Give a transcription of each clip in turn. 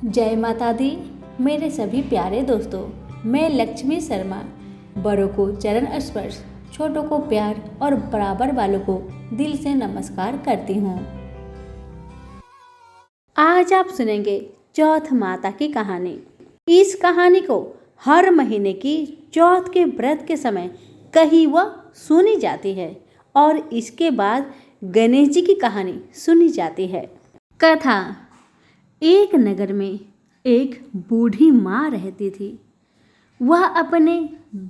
जय माता दी। मेरे सभी प्यारे दोस्तों, मैं लक्ष्मी शर्मा बड़ों को चरण स्पर्श, छोटों को प्यार और बराबर वालों को दिल से नमस्कार करती हूँ। आज आप सुनेंगे चौथ माता की कहानी। इस कहानी को हर महीने की चौथ के व्रत के समय कहीं वह सुनी जाती है और इसके बाद गणेश जी की कहानी सुनी जाती है। कथा। एक नगर में एक बूढ़ी माँ रहती थी। वह अपने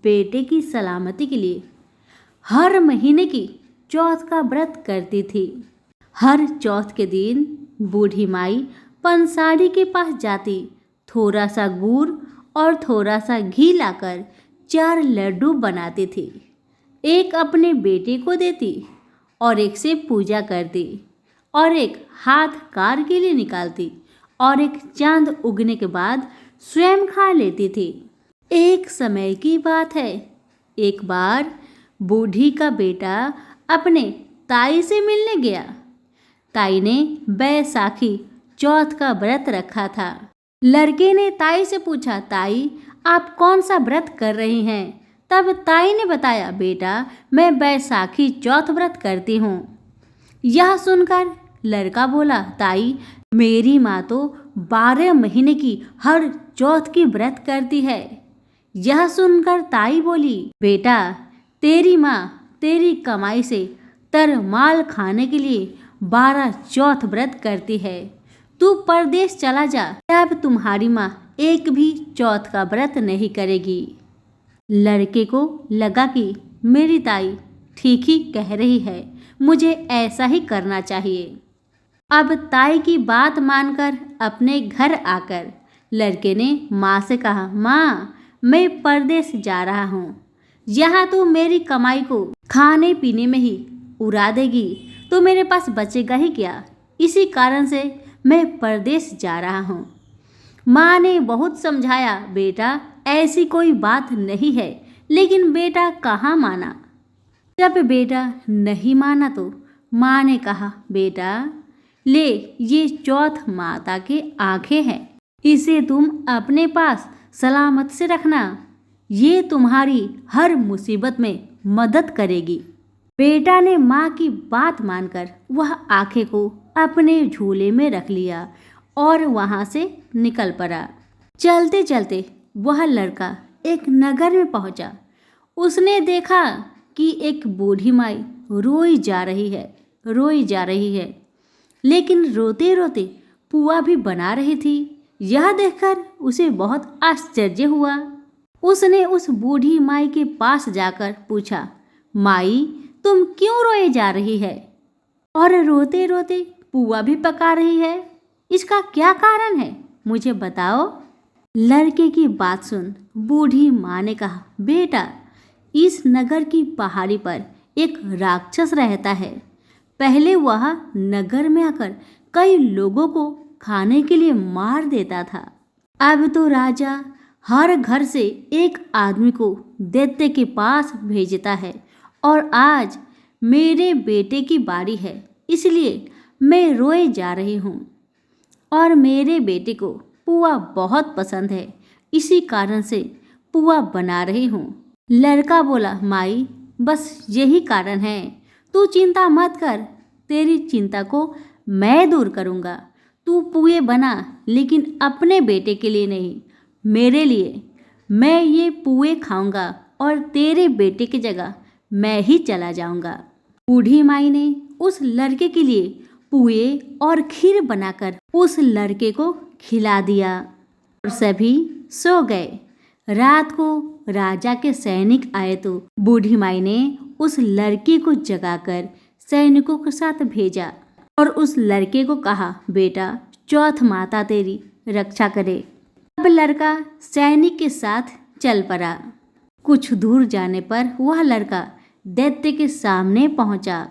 बेटे की सलामती के लिए हर महीने की चौथ का व्रत करती थी। हर चौथ के दिन बूढ़ी माई पंसारी के पास जाती, थोड़ा सा गुड़ और थोड़ा सा घी लाकर 4 लड्डू बनाती थी। एक अपने बेटे को देती और एक से पूजा करती और एक हाथ कार के लिए निकालती और एक चांद उगने के बाद स्वयं खा लेती थी। एक समय की बात है, एक बार बूढ़ी का बेटा अपने ताई से मिलने गया। ताई ने बैसाखी चौथ का व्रत रखा था। लड़के ने ताई से पूछा, ताई आप कौन सा व्रत कर रही हैं? तब ताई ने बताया, बेटा मैं बैसाखी चौथ व्रत करती हूँ। यह सुनकर लड़का बोला, ताई मेरी माँ तो 12 महीने की हर चौथ की व्रत करती है। यह सुनकर ताई बोली, बेटा तेरी माँ तेरी कमाई से तरमाल खाने के लिए 12 चौथ व्रत करती है। तू परदेश चला जा, अब तुम्हारी माँ एक भी चौथ का व्रत नहीं करेगी। लड़के को लगा कि मेरी ताई ठीक ही कह रही है, मुझे ऐसा ही करना चाहिए। अब ताई की बात मानकर अपने घर आकर लड़के ने माँ से कहा, माँ मैं परदेश जा रहा हूँ, यहाँ तो मेरी कमाई को खाने पीने में ही उड़ा देगी तो मेरे पास बचेगा ही क्या। इसी कारण से मैं परदेश जा रहा हूँ। माँ ने बहुत समझाया, बेटा ऐसी कोई बात नहीं है, लेकिन बेटा कहाँ माना। जब बेटा नहीं माना तो माँ ने कहा, बेटा ले ये चौथ माता की आंखें हैं, इसे तुम अपने पास सलामत से रखना, ये तुम्हारी हर मुसीबत में मदद करेगी। बेटा ने माँ की बात मानकर वह आंखें को अपने झोले में रख लिया और वहाँ से निकल पड़ा। चलते चलते वह लड़का एक नगर में पहुँचा। उसने देखा कि एक बूढ़ी माई रोई जा रही है, लेकिन रोते रोते पुआ भी बना रही थी। यह देखकर उसे बहुत आश्चर्य हुआ। उसने उस बूढ़ी माई के पास जाकर पूछा, माई तुम क्यों रोए जा रही है और रोते रोते पुआ भी पका रही है? इसका क्या कारण है, मुझे बताओ। लड़के की बात सुन बूढ़ी माँ ने कहा, बेटा इस नगर की पहाड़ी पर एक राक्षस रहता है। पहले वह नगर में आकर कई लोगों को खाने के लिए मार देता था। अब तो राजा हर घर से एक आदमी को दैत्य के पास भेजता है और आज मेरे बेटे की बारी है, इसलिए मैं रोए जा रही हूँ और मेरे बेटे को पुआ बहुत पसंद है, इसी कारण से पुआ बना रही हूँ। लड़का बोला, माई बस यही कारण है, तू चिंता मत कर, तेरी चिंता को मैं दूर करूँगा। तू पुए बना, लेकिन अपने बेटे के लिए नहीं, मेरे लिए। मैं ये पुए खाऊंगा और तेरे बेटे की जगह मैं ही चला जाऊंगा। बूढ़ी माई ने उस लड़के के लिए पुए और खीर बनाकर उस लड़के को खिला दिया और सभी सो गए। रात को राजा के सैनिक आए तो बूढ़ी माई ने उस लड़के को जगाकर सैनिकों के साथ भेजा और उस लड़के को कहा, बेटा चौथ माता तेरी रक्षा करे। अब लड़का सैनिक के साथ चल पड़ा। कुछ दूर जाने पर वह लड़का दैत्य के सामने पहुंचा।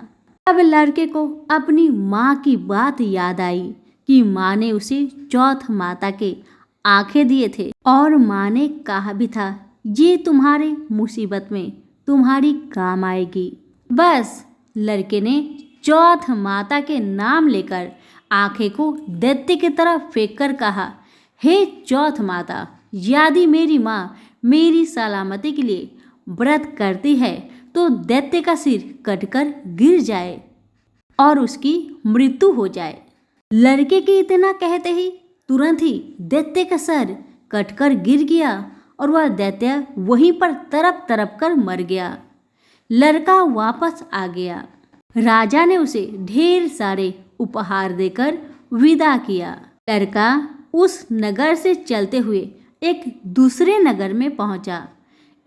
अब लड़के को अपनी माँ की बात याद आई कि माँ ने उसे चौथ माता के आंखें दिए थे और माँ ने कहा भी था, ये तुम्हारे मुसीबत में तुम्हारी काम आएगी। बस लड़के ने चौथ माता के नाम लेकर आंखें को दैत्य की तरफ फेंक कर कहा, हे चौथ माता, यदि मेरी माँ मेरी सलामती के लिए व्रत करती है तो दैत्य का सिर कटकर गिर जाए और उसकी मृत्यु हो जाए। लड़के के इतना कहते ही तुरंत ही दैत्य का सर कटकर गिर गया और वह दैत्य वहीं पर तड़प तड़प कर मर गया। लड़का वापस आ गया। राजा ने उसे ढेर सारे उपहार देकर विदा किया। लड़का उस नगर से चलते हुए एक दूसरे नगर में पहुंचा।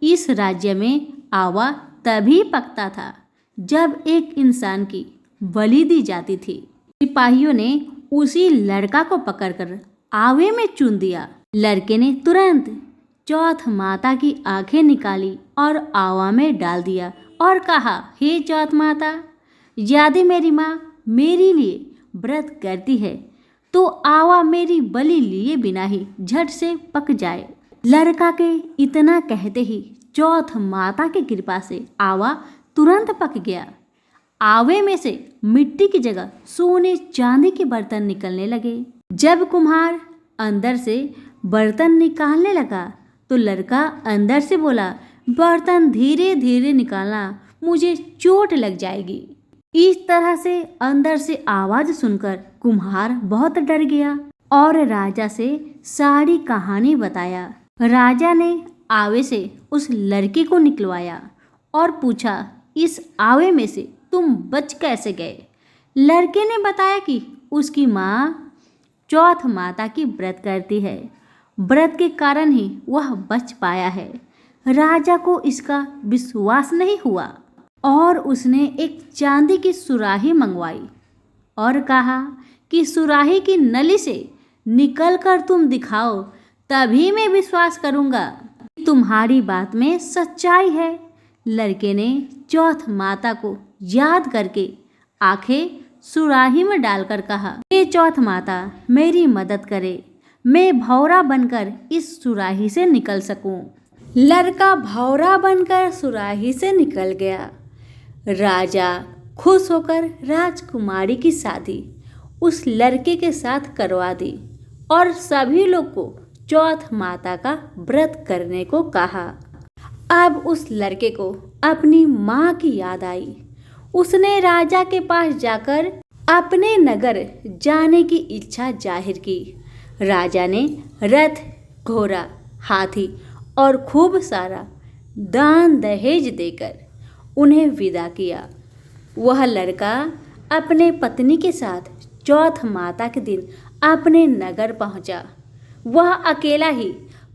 इस राज्य में आवा तभी पकता था जब एक इंसान की बलि दी जाती थी। सिपाहियों ने उसी लड़का को पकड़कर आवे में चुन दिया। लड़के ने तुरंत चौथ माता की आंखें निकाली और आवा में डाल दिया और कहा, हे चौथ माता, यदि मेरी माँ मेरे लिए व्रत करती है तो आवा मेरी बलि लिए बिना ही झट से पक जाए। लड़का के इतना कहते ही चौथ माता की कृपा से आवा तुरंत पक गया। आवे में से मिट्टी की जगह सोने चांदी के बर्तन निकलने लगे। जब कुम्हार अंदर से बर्तन निकालने लगा तो लड़का अंदर से बोला, बर्तन धीरे धीरे निकालना, मुझे चोट लग जाएगी। इस तरह से अंदर से आवाज सुनकर कुम्हार बहुत डर गया और राजा से सारी कहानी बताया। राजा ने आवे से उस लड़के को निकलवाया और पूछा, इस आवे में से तुम बच कैसे गए? लड़के ने बताया कि उसकी माँ चौथ माता की व्रत करती है, व्रत के कारण ही वह बच पाया है। राजा को इसका विश्वास नहीं हुआ और उसने एक चांदी की सुराही मंगवाई और कहा कि सुराही की नली से निकलकर तुम दिखाओ, तभी मैं विश्वास करूंगा तुम्हारी बात में सच्चाई है। लड़के ने चौथ माता को याद करके आंखें सुराही में डालकर कहा, हे चौथ माता, मेरी मदद करे, मैं भौरा बनकर इस सुराही से निकल सकूं। लड़का भौरा बनकर सुराही से निकल गया। राजा खुश होकर राजकुमारी की शादी उस लड़के के साथ करवा दी और सभी लोग को चौथ माता का व्रत करने को कहा। अब उस लड़के को अपनी माँ की याद आई। उसने राजा के पास जाकर अपने नगर जाने की इच्छा जाहिर की। राजा ने रथ, घोड़ा, हाथी और खूब सारा दान दहेज देकर उन्हें विदा किया। वह लड़का अपने पत्नी के साथ चौथ माता के दिन अपने नगर पहुंचा। वह अकेला ही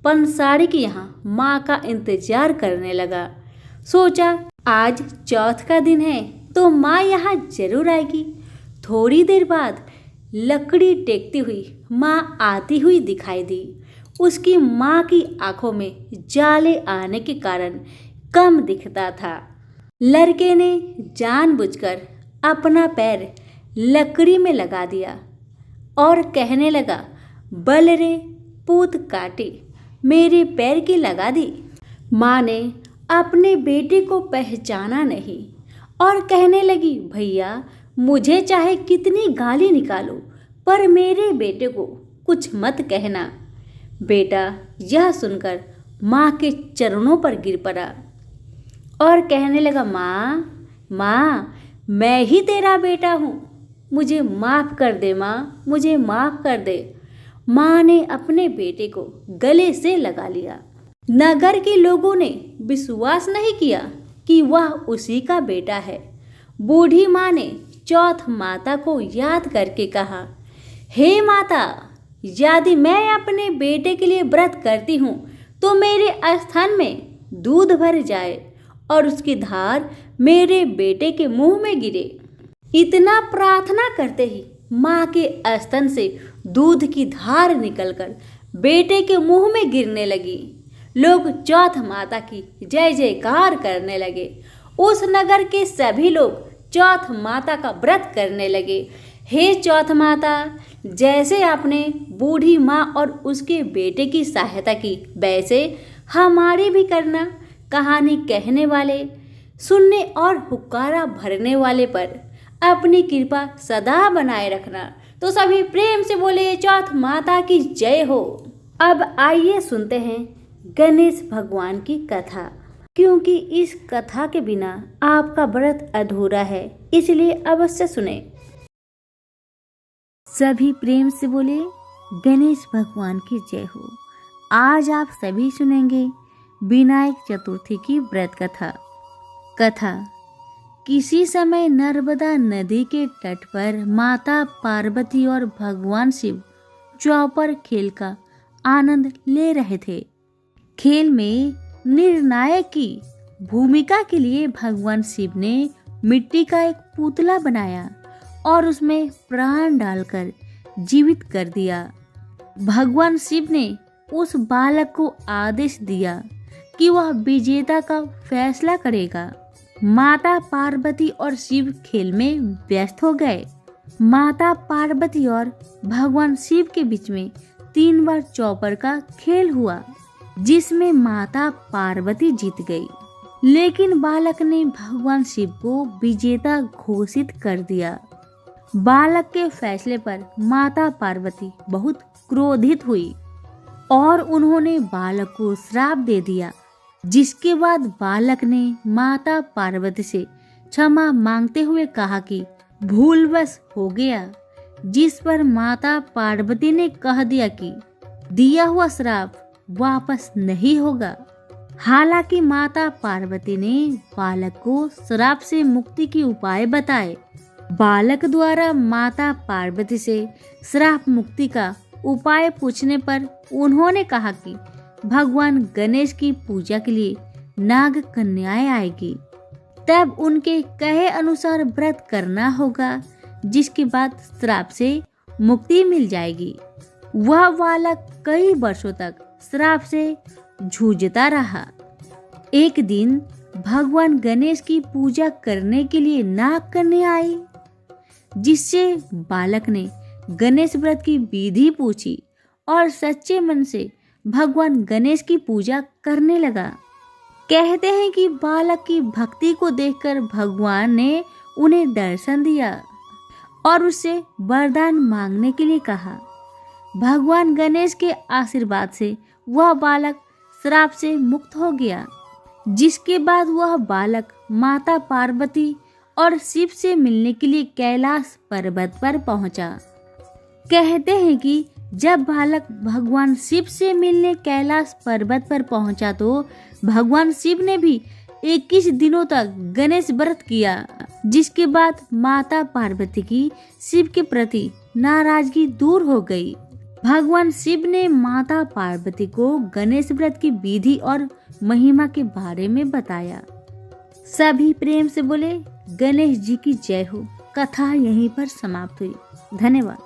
पंसारी के यहाँ माँ का इंतजार करने लगा। सोचा, आज चौथ का दिन है तो माँ यहाँ जरूर आएगी। थोड़ी देर बाद लकड़ी टेकती हुई माँ आती हुई दिखाई दी। उसकी माँ की आंखों में जाले आने के कारण कम दिखता था। लड़के ने जानबूझकर अपना पैर लकड़ी में लगा दिया और कहने लगा, बल रे पूत काटी, मेरे पैर की लगा दी। माँ ने अपने बेटे को पहचाना नहीं और कहने लगी, भैया, मुझे चाहे कितनी गाली निकालो पर मेरे बेटे को कुछ मत कहना। बेटा यह सुनकर माँ के चरणों पर गिर पड़ा और कहने लगा, माँ, मैं ही तेरा बेटा हूँ, मुझे माफ़ कर दे माँ, मुझे माफ़ कर दे। माँ ने अपने बेटे को गले से लगा लिया। नगर के लोगों ने विश्वास नहीं किया कि वह उसी का बेटा है। बूढ़ी माँ ने चौथ माता को याद करके कहा, हे माता, यदि मैं अपने बेटे के लिए व्रत करती हूँ तो मेरे स्तन में दूध भर जाए और उसकी धार मेरे बेटे के मुंह में गिरे। इतना प्रार्थना करते ही माँ के स्तन से दूध की धार निकलकर बेटे के मुंह में गिरने लगी। लोग चौथ माता की जय जयकार करने लगे। उस नगर के सभी लोग चौथ माता का व्रत करने लगे। हे चौथ माता, जैसे आपने बूढ़ी माँ और उसके बेटे की सहायता की, वैसे हमारी भी करना। कहानी कहने वाले, सुनने और हुक्कारा भरने वाले पर अपनी कृपा सदा बनाए रखना। तो सभी प्रेम से बोले चौथ माता की जय हो। अब आइए सुनते हैं गणेश भगवान की कथा, क्योंकि इस कथा के बिना आपका व्रत अधूरा है, इसलिए अवश्य सुने। सभी प्रेम से बोले गणेश भगवान की जय हो। आज आप सभी सुनेंगे विनायक चतुर्थी की व्रत कथा। किसी समय नर्मदा नदी के तट पर माता पार्वती और भगवान शिव चौपर खेल का आनंद ले रहे थे। खेल में निर्णायक की भूमिका के लिए भगवान शिव ने मिट्टी का एक पुतला बनाया और उसमें प्राण डालकर जीवित कर दिया। भगवान शिव ने उस बालक को आदेश दिया कि वह विजेता का फैसला करेगा। माता पार्वती और शिव खेल में व्यस्त हो गए। माता पार्वती और भगवान शिव के बीच में 3 बार चौपर का खेल हुआ, जिसमें माता पार्वती जीत गई, लेकिन बालक ने भगवान शिव को विजेता घोषित कर दिया। बालक के फैसले पर माता पार्वती बहुत क्रोधित हुई और उन्होंने बालक को श्राप दे दिया, जिसके बाद बालक ने माता पार्वती से क्षमा मांगते हुए कहा कि भूलवश हो गया, जिस पर माता पार्वती ने कह दिया कि दिया हुआ श्राप वापस नहीं होगा। हालांकि माता पार्वती ने बालक को श्राप से मुक्ति के उपाय बताए। बालक द्वारा माता पार्वती से श्राप मुक्ति का उपाय पूछने पर उन्होंने कहा कि भगवान गणेश की पूजा के लिए नाग कन्याएं आएगी, तब उनके कहे अनुसार व्रत करना होगा, जिसके बाद श्राप से मुक्ति मिल जाएगी। वह बालक कई वर्षों तक श्राप से जूझता रहा। एक दिन भगवान गणेश की पूजा करने के लिए नाग कन्या आई, जिससे बालक ने गणेश व्रत की विधि पूछी और सच्चे मन से भगवान गणेश की पूजा करने लगा। कहते हैं कि बालक की भक्ति को देखकर भगवान ने उन्हें दर्शन दिया और उससे वरदान मांगने के लिए कहा। भगवान गणेश के आशीर्वाद से वह बालक श्राप से मुक्त हो गया, जिसके बाद वह बालक माता पार्वती और शिव से मिलने के लिए कैलाश पर्वत पर पहुंचा। कहते हैं कि जब बालक भगवान शिव से मिलने कैलाश पर्वत पर पहुंचा तो भगवान शिव ने भी 21 दिनों तक गणेश व्रत किया, जिसके बाद माता पार्वती की शिव के प्रति नाराजगी दूर हो गई। भगवान शिव ने माता पार्वती को गणेश व्रत की विधि और महिमा के बारे में बताया। सभी प्रेम से बोले गणेश जी की जय हो। कथा यहीं पर समाप्त हुई। धन्यवाद।